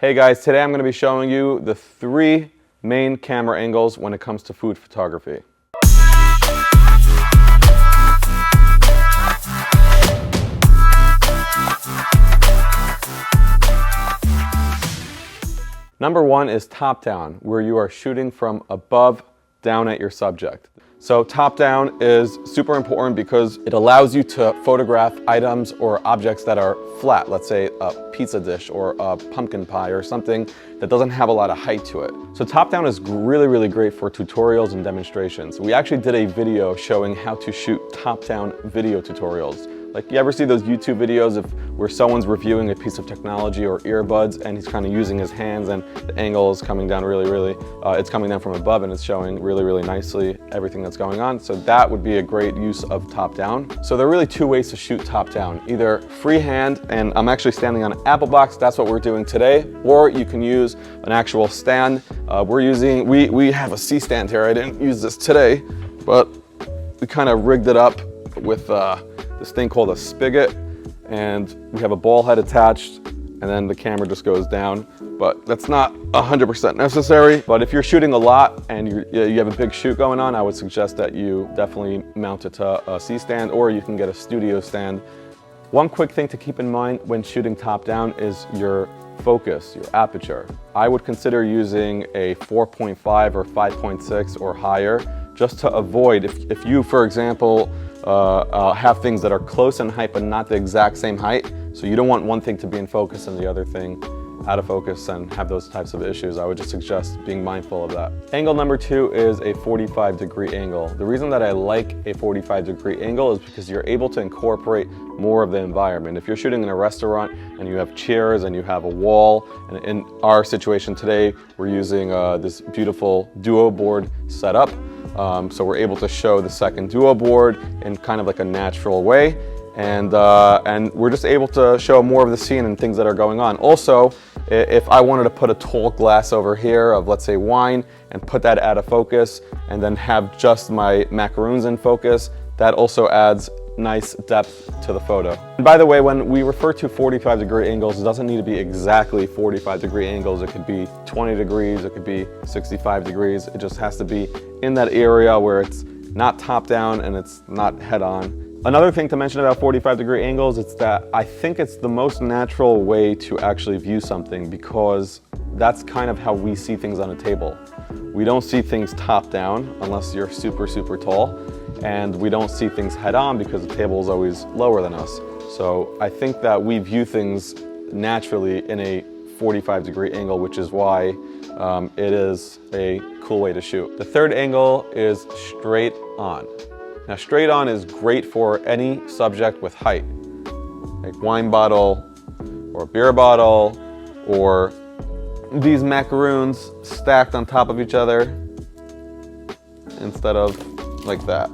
Hey guys, today I'm going to be showing you the 3 main camera angles when it comes to food photography. Number 1 is top down, where you are shooting from above down at your subject. So top down is super important because it allows you to photograph items or objects that are flat, let's say a pizza dish or a pumpkin pie or something that doesn't have a lot of height to it. So top down is really great for tutorials and demonstrations. We actually did a video showing how to shoot top down video tutorials. Like, you ever see those YouTube videos where someone's reviewing a piece of technology or earbuds and he's kind of using his hands and the angle is coming down it's coming down from above and it's showing really nicely everything that's going on. So that would be a great use of top down. So there are really 2 ways to shoot top down. Either freehand, and I'm actually standing on an Apple box, that's what we're doing today, or you can use an actual stand. We have a C-stand here. I didn't use this today, but we kind of rigged it up with this thing called a spigot, and we have a ball head attached, and then the camera just goes down. But that's not 100% necessary. But if you're shooting a lot and you have a big shoot going on, I would suggest that you definitely mount it to a C-stand, or you can get a studio stand. One quick thing to keep in mind when shooting top down is your focus, your aperture. I would consider using a 4.5 or 5.6 or higher, just to avoid, if you, for example, have things that are close in height but not the exact same height, so you don't want one thing to be in focus and the other thing out of focus and have those types of issues. I would just suggest being mindful of that. Angle number 2 is a 45-degree angle. The reason that I like a 45-degree angle is because you're able to incorporate more of the environment. If you're shooting in a restaurant and you have chairs and you have a wall, and in our situation today, we're using this beautiful duo board setup. So we're able to show the second duo board in kind of like a natural way, and we're just able to show more of the scene and things that are going on. Also, if I wanted to put a tall glass over here of, let's say, wine and put that out of focus and then have just my macaroons in focus, that also adds nice depth to the photo. And by the way, when we refer to 45-degree angles, it doesn't need to be exactly 45-degree angles. It could be 20 degrees, it could be 65 degrees. It just has to be in that area where it's not top down and it's not head on. Another thing to mention about 45-degree angles is that I think it's the most natural way to actually view something, because that's kind of how we see things on a table. We don't see things top down unless you're super tall, and we don't see things head on because the table is always lower than us. So I think that we view things naturally in a 45-degree angle, which is why it is a cool way to shoot. The third angle is straight on. Now, straight on is great for any subject with height, like wine bottle or beer bottle or these macaroons stacked on top of each other instead of like that.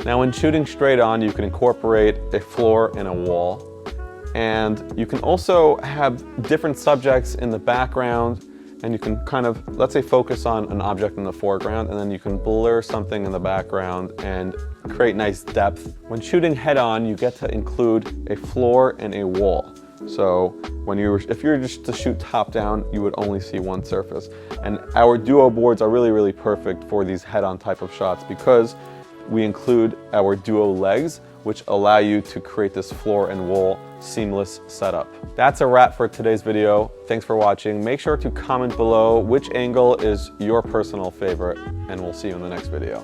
Now, when shooting straight on, you can incorporate a floor and a wall, and you can also have different subjects in the background, and you can kind of, let's say, focus on an object in the foreground, and then you can blur something in the background and create nice depth. When shooting head on, you get to include a floor and a wall. So if you're just to shoot top down, you would only see one surface. And our duo boards are really perfect for these head on type of shots, because we include our duo legs, which allow you to create this floor and wall seamless setup. That's a wrap for today's video. Thanks for watching. Make sure to comment below which angle is your personal favorite, and we'll see you in the next video.